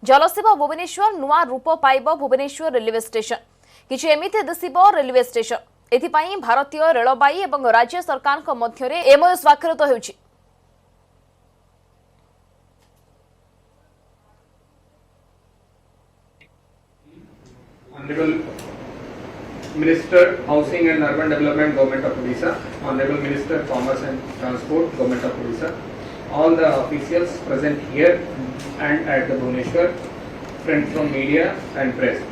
जलसेवा भुवनेश्वर नुआ रूप पाइब भुवनेश्वर रेलवे स्टेशन किछि एमिति दिसिब रेलवे स्टेशन एथिपाई भारतीय रेलबाई एवं राज्य सरकार मध्य MOU स्वाक्षरित होइछि। Honorable Minister Housing and Urban Development Government of Odisha, Honorable Minister Commerce and Transport Government of Odisha, all the officials present here and at the Bhubaneswar, friends from media and press.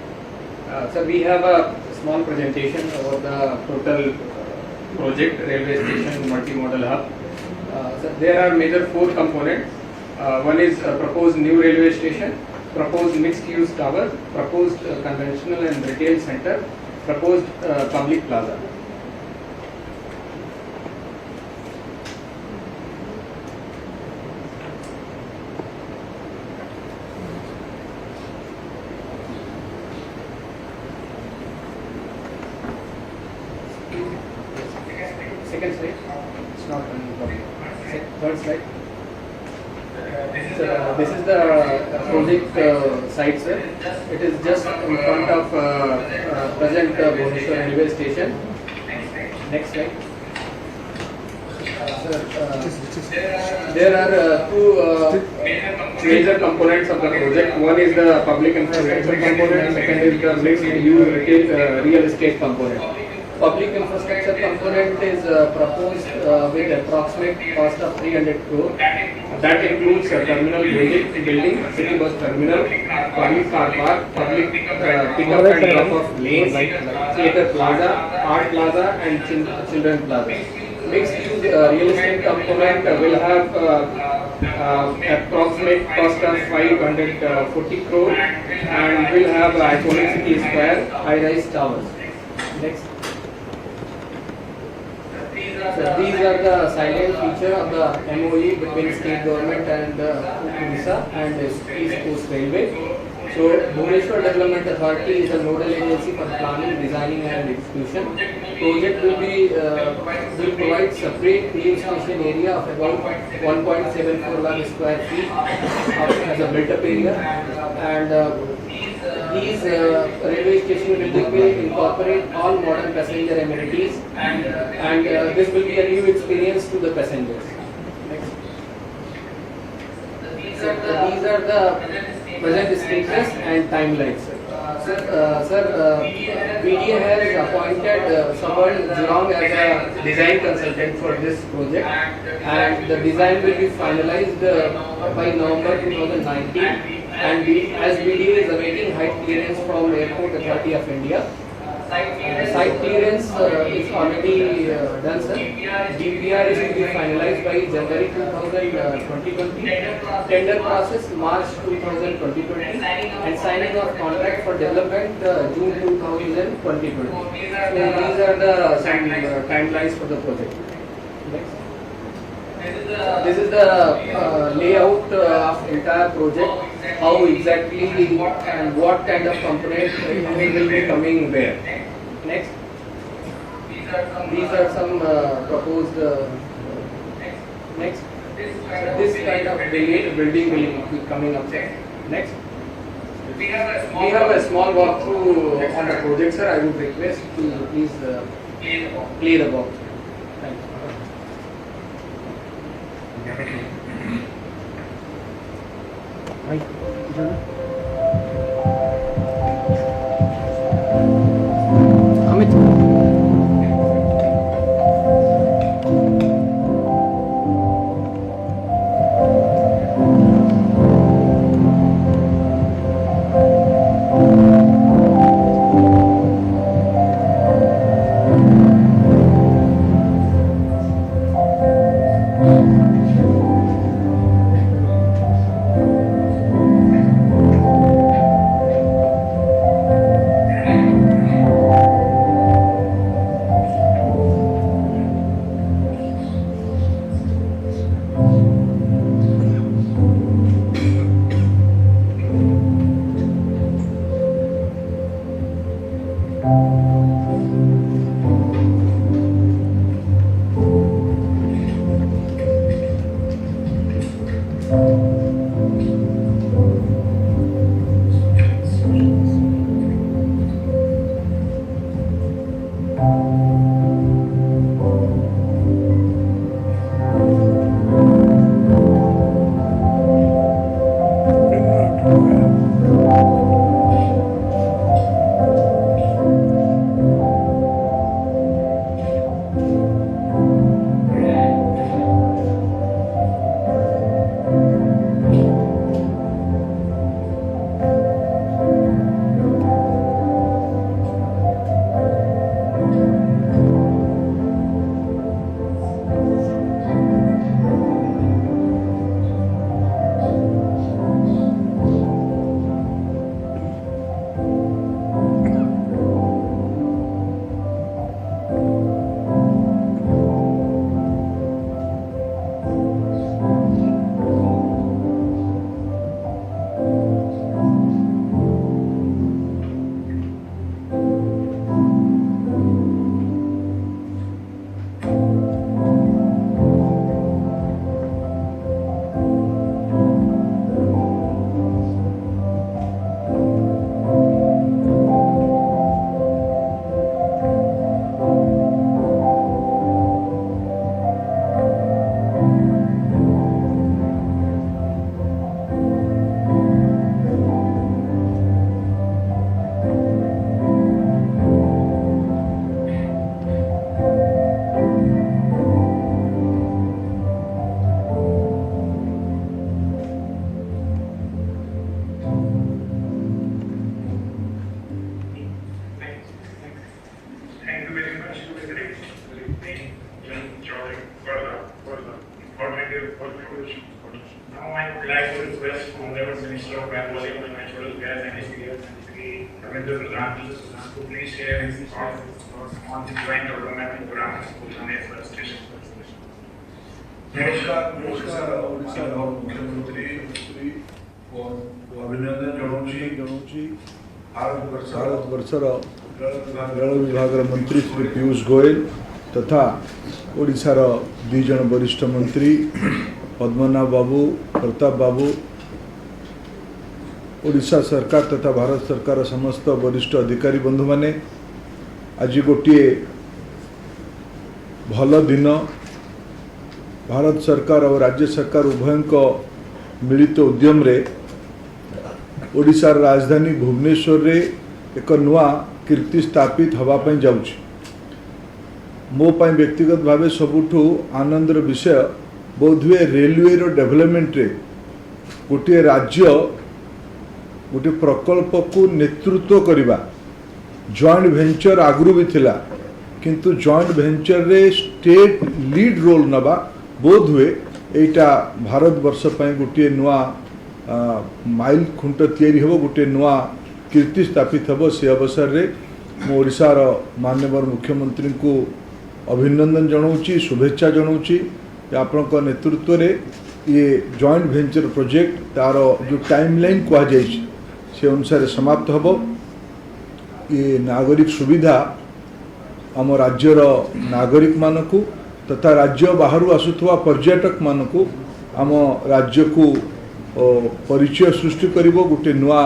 So we have a small presentation about the total project railway station multimodal hub. So there are major four components. One is proposed new railway station, proposed mixed-use tower, proposed conventional and retail center, proposed public plaza. Second slide. It's not on third slide. This is the project site, sir. It is just in front of present Bhubaneswar railway station. Next slide. There are two major components of the project. One is the public infrastructure component. Second is the mixed-use real estate component. Public infrastructure component is proposed with approximate cost of 300 crore. That includes terminal building, city bus terminal, public car park, public pickup and drop-off lanes, theatre plaza, art plaza, and children plaza. Mixed-use real estate component will have approximate cost of 540 crore and will have iconic city square, high-rise towers. Next. So these are the silent feature of the MOE between state government and Odisha and East Coast Railway. So Bhubaneswar Development Authority is the nodal agency for planning, designing and execution. Project will provide separate clean station area of about 1.74 lakh square feet as a built-up area, and these railway station will incorporate all modern passenger amenities, and this will be a new experience to the passengers. Next. So these are the present status and timelines. Sir, BDA has appointed Suburban Jurong as a design consultant for this project, and the design will be finalized by November 2019. And as BDA is awaiting height clearance from Airport Authority of India. Site clearance is already done, sir. DPR is to be finalized by January 2020. Tender process March 2020, and signing of contract for development June 2020. So these are the some timelines for the project. Next. This is the layout of entire project. How exactly and what kind of component will be coming where. Next. These are some proposed. Next. This kind of building will be coming up. Next. We have a small walkthrough on the project, sir. I would request to please play the box. Thank you. Amit. natural gas industry. Ramendra Pradhan to please share his thoughts on the joint development program Bhubaneswar station. नमस्कार नमस्कार ओडिशा मुख्यमंत्री अभिनंदन जनाऊँगी Bharat वर्षर rail विभाग मंत्री श्री पीयूष गोयल तथा ओडिशार दुई जन वरिष्ठ मंत्री पद्मनाभ बाबू प्रताप बाबू ओडिशा सरकार तथा भारत सरकार समस्त वरिष्ठ अधिकारी बंधु माने आज गोटे भल दिन भारत सरकार और राज्य सरकार उभय मिलित उद्यम रे ओडिशार राजधानी भुवनेश्वर रे एक नुआ कीर्ति स्थापित हवापाई जाउछि। मो पाई व्यक्तिगत भाव सबुठु आनंदर विषय बोधवे रेलवे रो डेवलपमेंट रे गोटे राज्य गोटे प्रकल्प को नेतृत्व करवा जॉइंट वेंचर आगुरी भी थिला किंतु जॉइंट वेंचर रे स्टेट लीड रोल नबा बोध हुए एटा भारत वर्ष पई गोटे नुआ माइल खुंट तैयारी हो गोटे नुआ कीर्ति स्थापित हो से अवसर रे मो ओडिशार माननीय मुख्यमंत्री को अभिनंदन जनाऊँगी शुभेच्छा जनाऊँगी आपन नेतृत्व रे ये जॉइंट वेंचर प्रोजेक्ट तार जो टाइमलाइन कह जाइए से अनुसार समाप्त हो। ये नागरिक सुविधा आम राज्यर नागरिक मानकू तथा राज्य बाहर आसुवा पर्यटक मानकू आम राज्य को परिचय सृष्टि करिवो गोटे नुआ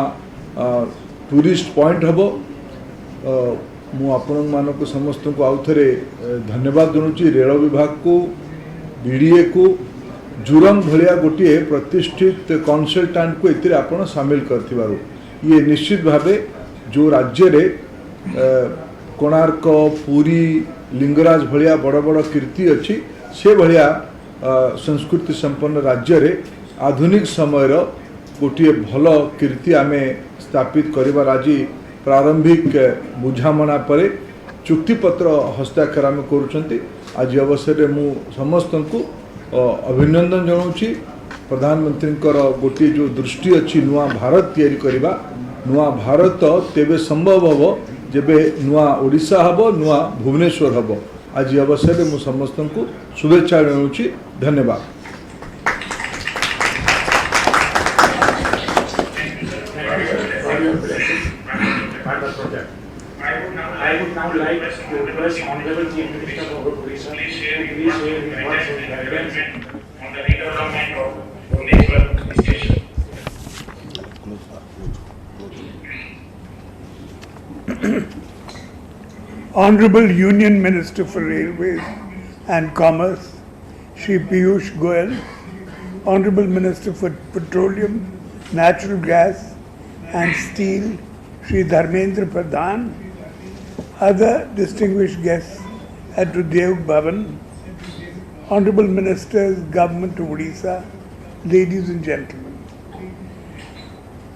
टूरिस्ट पॉइंट हम मु आपण मानक समस्त को आउ थे धन्यवाद जनाऊँगी रेल विभाग को बीडीए को जुरंग भलिया गोटे प्रतिष्ठित कंसल्टेंट को एतिर आपण सामिल करथिबारु ये निश्चित भावे जो राज्य रे कोणार्क पुरी लिंगराज भलिया बड़ बड़ कीर्ति अच्छी से भलिया संस्कृति संपन्न राज्य रे आधुनिक समय गोटे भल कीर्ति आमे स्थापित करिबार आज प्रारंभिक बुझामणा परे चुक्तिपत्र हस्ताक्षर आम करुछंती। आज अवसर रे मु समस्त को अभिनंदन जनाऊँगी। प्रधानमंत्री गोटे जो दृष्टि अच्छी नुआ भारत तैयारी करिबा नुआ भारत तेबे संभव हम जेबे नुआ ओडिशा हम नुआ भुवनेश्वर हम। आज अवसर में मुझे समस्त को शुभेच्छा जनाऊँगी। धन्यवाद। I would now like to request Honorable Chief Minister of Odisha to please share his thoughts on guidance on the redevelopment of Bhubaneswar station. Honorable Union Minister for Railways and Commerce, Shri Piyush Goyal, Honorable Minister for Petroleum, Natural Gas and Steel, Shri Dharmendra Pradhan, other distinguished guests at Udyog Bhavan, Honorable Ministers, Government of Odisha, ladies and gentlemen.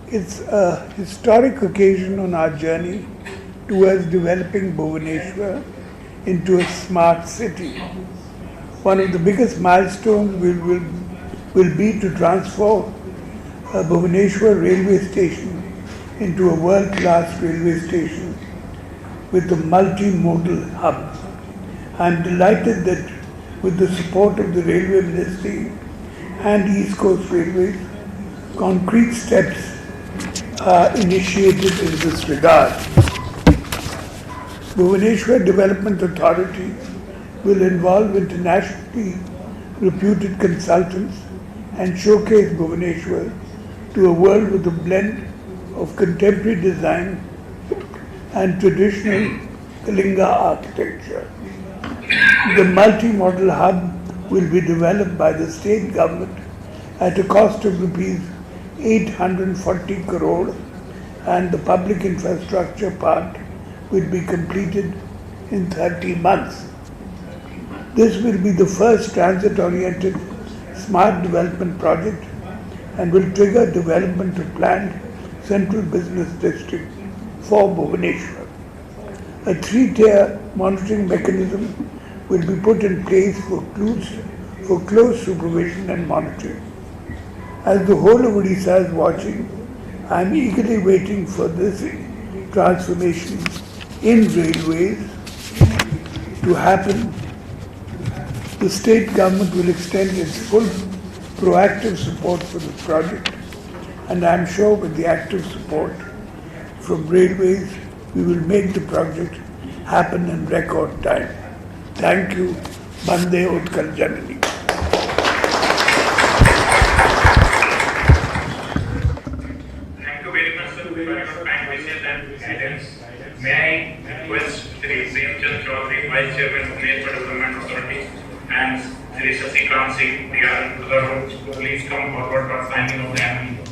It's a historic occasion on our journey towards developing Bhubaneswar into a smart city. One of the biggest milestones will be to transform Bhubaneswar railway station into a world-class railway station with a multimodal hub. I am delighted that with the support of the Railway Ministry and East Coast Railways, concrete steps are initiated in this regard. Bhubaneswar Development Authority will involve internationally reputed consultants and showcase Bhubaneswar to a world with a blend of contemporary design and traditional Kalinga architecture. The multi-modal hub will be developed by the state government at a cost of rupees 840 crore and the public infrastructure part will be completed in 30 months. This will be the first transit-oriented smart development project and will trigger development of planned central business district for Bhubaneswar. A 3-tier monitoring mechanism will be put in place for close supervision and monitoring. As the whole of Odisha is watching, I am eagerly waiting for this transformation in railways to happen. The state government will extend its full proactive support for this project, and I am sure with the active support from railways, we will make the project happen in record time. Thank you. Bande Utkal Janani. Thank you very much, sir, for your kind wishes and guidance. May I request Shri Premchand Chaudhary, Vice Chairman, Bhubaneswar Development Authority, and Shri Sasikant Singh, PR, to please come forward for signing of the MOU.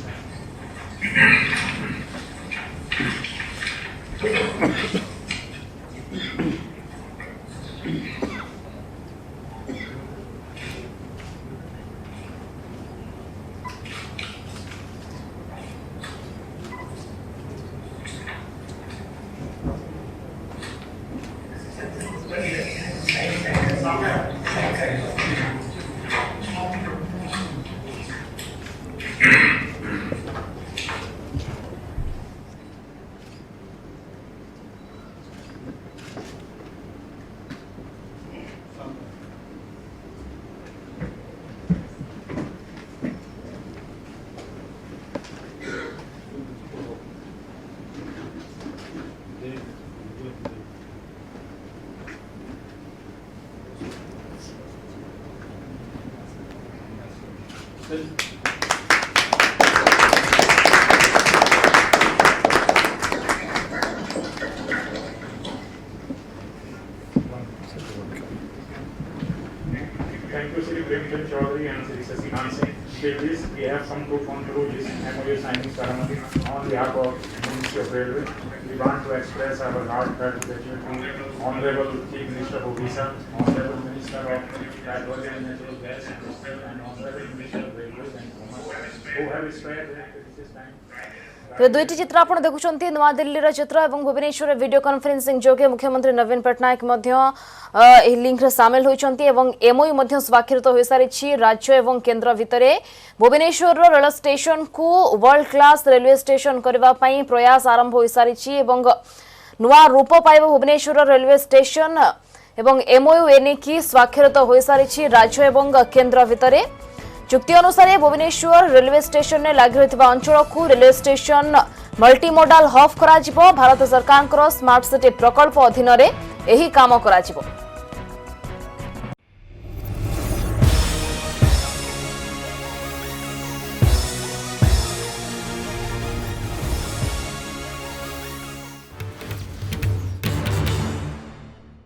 Thank you, Shri Premchand Chaudhary and Shri Sasikant Singh. With this, we have come to conclude this MOU signing ceremony on behalf of Ministry of Railway. We want to express our heartfelt gratitude to Honorable Chief Minister of Odisha, Honorable Minister of Petroleum and Natural Gas and Honorable Minister of Railways and Commerce, who have spared their precious time. तो दुईटी चित्र आपण देखुछंती नवा दिल्ली चित्र और Bhubaneswar video conferencing जोगे मुख्यमंत्री नवीन Patnaik link रे सामिल होइछंती एवं एमओयू मध्य स्वाक्षरित हो सारी राज्य एवं केंद्र भितरे भुवनेश्वर रेल स्टेशन को वर्ल्ड क्लास रेलवे स्टेशन करबा पई प्रयास आरंभ हो सारी एवं नुआ रूप पाइब भुवनेश्वर रेलवे स्टेशन एवं एमओयू एने की स्वाक्षरित हो सारी राज्य एवं केंद्र भितरे चुक्ति अनुसार भुवनेश्वर रेलवे स्टेशन में लगी रही अंचल को रेलवे स्टेशन मल्टीमोडाल हब करा भारत सरकार स्मार्ट सिटी प्रकल्प अधीन में यही काम करा